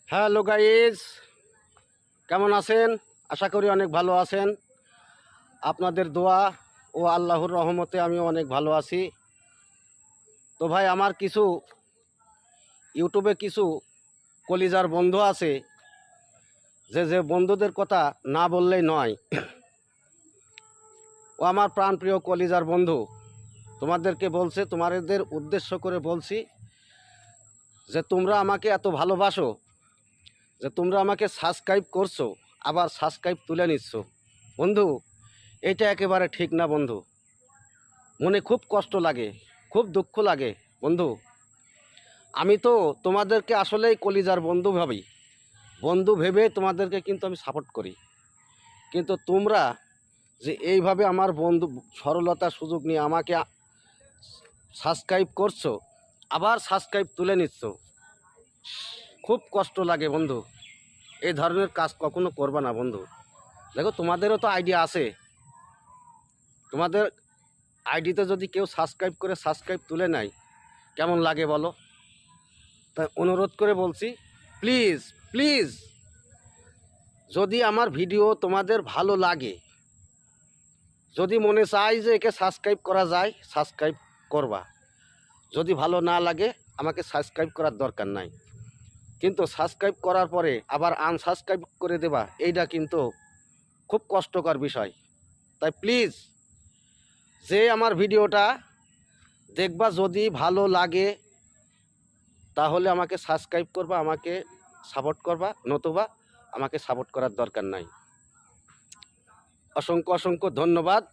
Hello guys, কেমন আছেন? আশা করি অনেক ভালো আছেন। আপনাদের দোয়া ও আল্লাহর রহমতে আমি অনেক ভালো আছি। তো ভাই, আমার কিছু ইউটিউবে কিছু কলিজার বন্ধু আছে, যে বন্ধুদের কথা না বললেই নয়। ও আমার প্রাণপ্রিয় কলিজার বন্ধু, তোমাদেরকে বলছে, তোমাদের উদ্দেশ্য করে বলছি যে তোমরা আমাকে এত ভালোবাসো, যে তোমরা আমাকে সাবস্ক্রাইব করছো, আবার সাবস্ক্রাইব তুলে নিচ্ছ। বন্ধু, এটা একেবারে ঠিক না বন্ধু। মনে খুব কষ্ট লাগে, খুব দুঃখ লাগে বন্ধু। আমি তো তোমাদেরকে আসলেই কলিজার বন্ধু ভাবি, বন্ধু ভেবে তোমাদেরকে কিন্তু আমি সাপোর্ট করি। কিন্তু তোমরা যে এইভাবে আমার বন্ধু সরলতার সুযোগ নিয়ে আমাকে সাবস্ক্রাইব করছো, আবার সাবস্ক্রাইব তুলে নিচ্ছ, খুব কষ্ট লাগে বন্ধু। এই ধরনের কাজ কখনো করবা না বন্ধু। দেখো, তোমাদেরও তো আইডিয়া আছে, তোমাদের আইডিতে যদি কেউ সাবস্ক্রাইব করে সাবস্ক্রাইব তুলে নেয়, কেমন লাগে বলো? তাই অনুরোধ করে বলছি, প্লিজ প্লিজ, যদি আমার ভিডিও তোমাদের ভালো লাগে, যদি মনে চাই যে একে সাবস্ক্রাইব করা যায়, সাবস্ক্রাইব করবা। যদি ভালো না লাগে, আমাকে সাবস্ক্রাইব করার দরকার নাই। কিন্তু সাবস্ক্রাইব করার পরে আবার আনসাবস্ক্রাইব করে দেবা, এইটা কিন্তু খুব কষ্টকর বিষয়। তাই প্লিজ, যে আমার ভিডিওটা দেখবা, যদি ভালো লাগে তাহলে আমাকে সাবস্ক্রাইব করবা, আমাকে সাপোর্ট করবা, নতুবা আমাকে সাপোর্ট করার দরকার নাই। অসংখ্য অসংখ্য ধন্যবাদ।